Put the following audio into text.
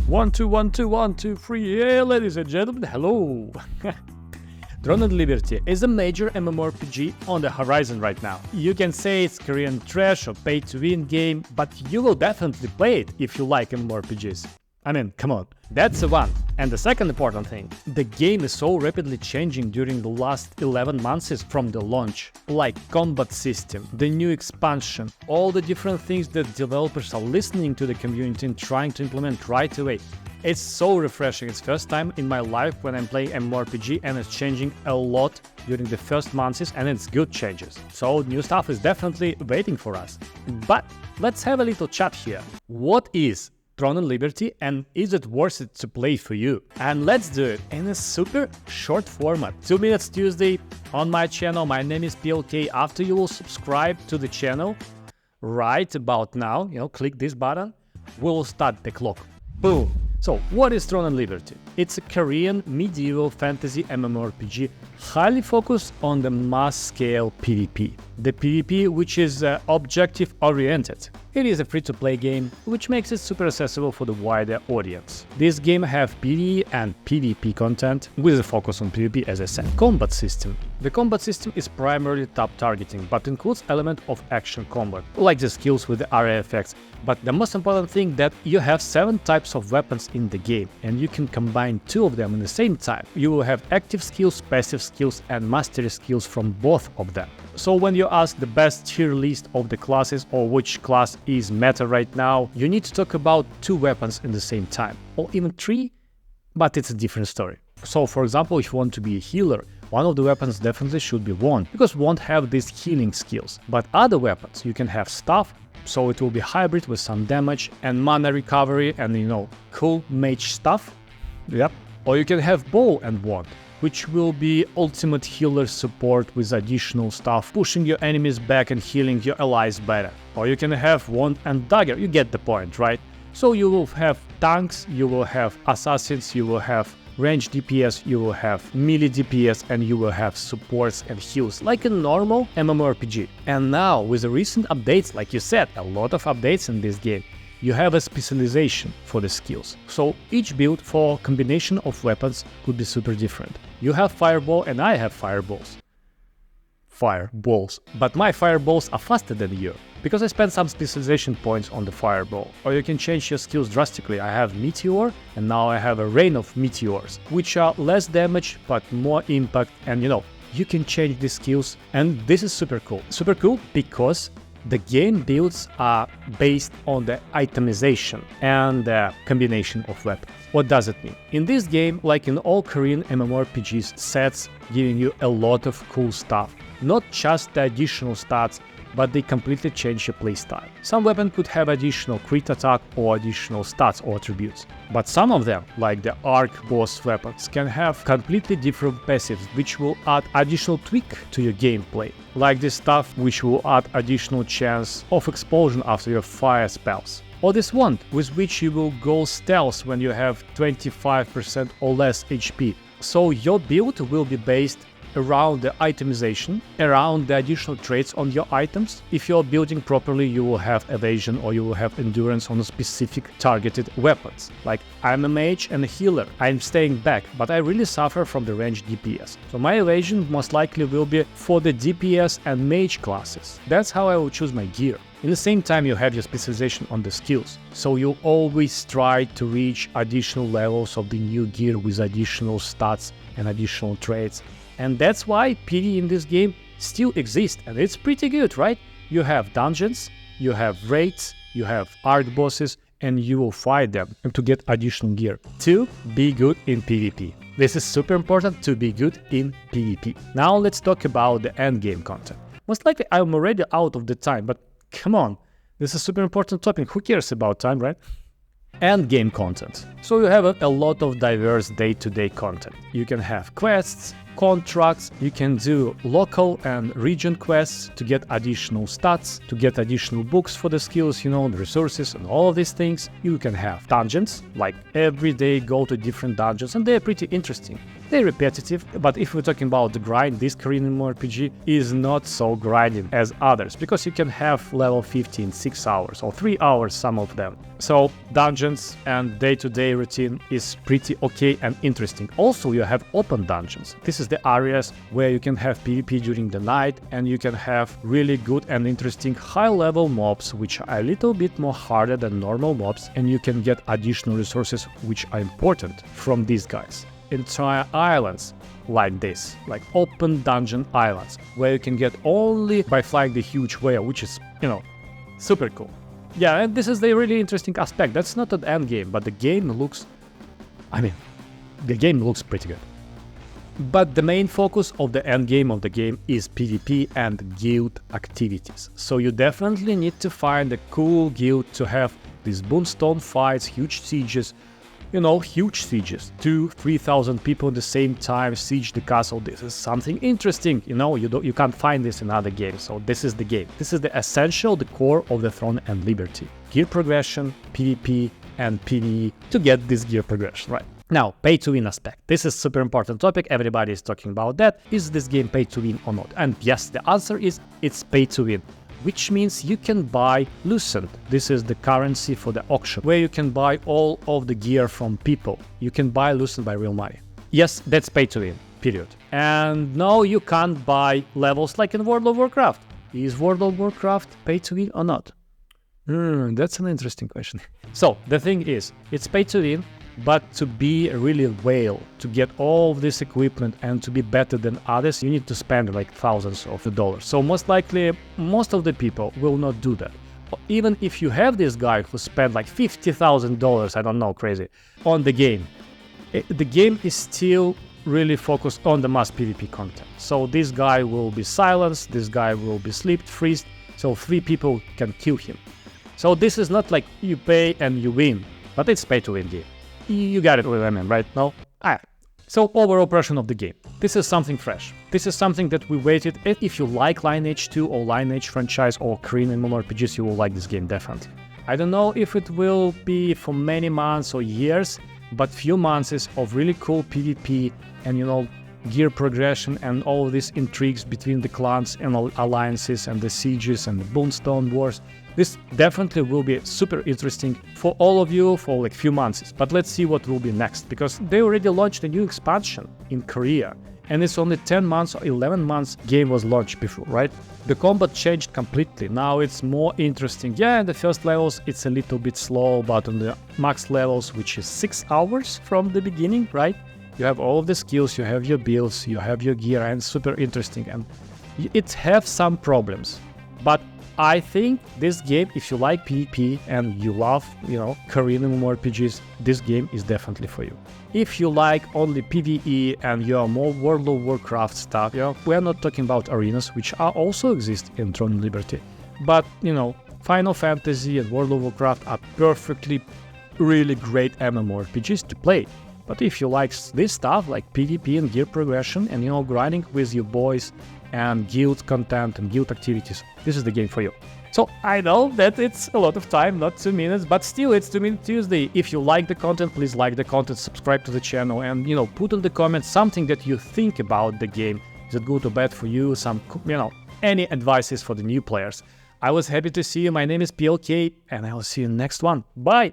1, 2, 1, 2, 1, 2, 3. Yeah, ladies and gentlemen, hello. Throne and Liberty is a major MMORPG on the horizon right now. You can say it's Korean trash or pay-to-win game, but you will definitely play it if you like MMORPGs. I mean, come on. That's the one. And the second important thing, the game is so rapidly changing during the last 11 months from the launch. Like combat system, the new expansion, all the different things that developers are listening to the community and trying to implement right away. It's so refreshing. It's first time in my life when I'm playing MMORPG and it's changing a lot during the first months and it's good changes. So new stuff is definitely waiting for us. But let's have a little chat here. What is Throne and Liberty and is it worth it to play for you? And let's do it in a super short format. 2 Minutes Tuesday on my channel. My name is PLK. After you will subscribe to the channel right about now, click this button, we will start the clock. Boom. So, what is Throne and Liberty? It's a Korean medieval fantasy MMORPG highly focused on the mass-scale PvP. The PvP which is objective-oriented. It is a free-to-play game, which makes it super accessible for the wider audience. This game have PvE and PvP content, with a focus on PvP as I said. Combat system. The combat system is primarily top targeting, but includes element of action combat, like the skills with the area effects. But the most important thing that you have 7 types of weapons in the game, and you can combine 2 of them in the same time. You will have active skills, passive skills, and mastery skills from both of them. So when you ask the best tier list of the classes or which class is meta right now, you need to talk about 2 weapons in the same time, or even 3, but it's a different story. So for example, if you want to be a healer, one of the weapons definitely should be wand, because wand have these healing skills. But other weapons, you can have staff, so it will be hybrid with some damage and mana recovery and cool mage stuff. Yep. Or you can have bow and wand, which will be ultimate healer support with additional stuff, pushing your enemies back and healing your allies better. Or you can have wand and dagger, you get the point, right? So you will have tanks, you will have assassins, you will have range DPS, you will have melee DPS, and you will have supports and heals, like a normal MMORPG. And now, with the recent updates, like you said, a lot of updates in this game, you have a specialization for the skills. So each build for combination of weapons could be super different. You have fireball and I have fireballs. But my fireballs are faster than you, because I spent some specialization points on the fireball. Or you can change your skills drastically. I have meteor and now I have a rain of meteors, which are less damage but more impact, and you can change the skills, and this is super cool. Super cool because the game builds are based on the itemization and the combination of weapons. What does it mean? In this game, like in all Korean MMORPGs, sets giving you a lot of cool stuff. Not just the additional stats, but they completely change your playstyle. Some weapon could have additional crit attack or additional stats or attributes. But some of them, like the arc boss weapons, can have completely different passives, which will add additional tweak to your gameplay. Like this stuff which will add additional chance of explosion after your fire spells. Or this wand, with which you will go stealth when you have 25% or less HP. So your build will be based around the itemization, around the additional traits on your items. If you're building properly, you will have evasion or you will have endurance on specific targeted weapons. Like, I'm a mage and a healer, I'm staying back, but I really suffer from the range DPS. So my evasion most likely will be for the DPS and mage classes. That's how I will choose my gear. In the same time, you have your specialization on the skills, so you always try to reach additional levels of the new gear with additional stats and additional traits. And that's why PD in this game still exists, and it's pretty good, right? You have dungeons, you have raids, you have arc bosses, and you will fight them and to get additional gear. To be good in PvP. This is super important, to be good in PvP. Now let's talk about the endgame content. Most likely I'm already out of the time, but come on, this is a super important topic. Who cares about time, right? Endgame content. So you have a lot of diverse day-to-day content. You can have quests, contracts, you can do local and region quests to get additional stats, to get additional books for the skills, the resources and all of these things. You can have dungeons, like every day go to different dungeons, and they're pretty interesting. They're repetitive, but if we're talking about the grind, this Korean MMORPG is not so grinding as others, because you can have level 50 in 6 hours or 3 hours, some of them. So dungeons and day-to-day routine is pretty okay and interesting. Also, you have open dungeons. This is the areas where you can have PvP during the night, and you can have really good and interesting high-level mobs, which are a little bit more harder than normal mobs, and you can get additional resources which are important from these guys. Entire islands like this, like open dungeon islands, where you can get only by flying the huge whale, which is, super cool. Yeah, and this is the really interesting aspect. That's not an end game, but the game looks pretty good. But the main focus of the end game of the game is PvP and guild activities. So you definitely need to find a cool guild to have these boomstone fights, huge sieges, huge sieges, 2,000-3,000 people at the same time siege the castle. This is something interesting, you can't find this in other games. So this is the game. This is the essential, the core of the Throne and Liberty. Gear progression, PvP and PvE to get this gear progression, right? Now, pay to win aspect. This is super important topic. Everybody is talking about that. Is this game pay to win or not? And yes, the answer is it's pay to win, which means you can buy Lucent. This is the currency for the auction, where you can buy all of the gear from people. You can buy Lucent by real money. Yes, that's pay to win, period. And no, you can't buy levels like in World of Warcraft. Is World of Warcraft pay to win or not? That's an interesting question. So, the thing is, it's pay to win, but to be a really whale, to get all of this equipment and to be better than others, you need to spend like thousands of dollars. So most likely, most of the people will not do that. Even if you have this guy who spent like $50,000, I don't know, crazy, on the game is still really focused on the mass PvP content. So this guy will be silenced, this guy will be sleeped, freezed, so 3 people can kill him. So this is not like you pay and you win, but it's pay to win game. You got it what I mean, right? No? So overall impression of the game. This is something fresh. This is something that we waited. If you like Lineage 2 or Lineage franchise or Korean MMORPGs, you will like this game definitely. I don't know if it will be for many months or years, but few months of really cool PvP and gear progression and all these intrigues between the clans and alliances and the sieges and the Boomstone Wars. This definitely will be super interesting for all of you for like few months. But let's see what will be next, because they already launched a new expansion in Korea. And it's only 10 months or 11 months game was launched before, right? The combat changed completely. Now it's more interesting. Yeah, in the first levels it's a little bit slow, but on the max levels, which is 6 hours from the beginning, right? You have all of the skills, you have your builds, you have your gear, and it's super interesting. And it have some problems, but I think this game, if you like PvP and you love, Korean MMORPGs, this game is definitely for you. If you like only PvE and you are more World of Warcraft stuff, we are not talking about arenas, which also exist in Throne and Liberty. But, Final Fantasy and World of Warcraft are perfectly, really great MMORPGs to play. But if you like this stuff, like PvP and gear progression and, grinding with your boys and guild content and guild activities, this is the game for you. So I know that it's a lot of time, not 2 minutes, but still it's 2 Minute Tuesday. If you like the content, please like the content, subscribe to the channel, and put in the comments something that you think about the game. Is it good or bad for you? Some, any advices for the new players. I was happy to see you. My name is PLK, and I will see you next one. Bye!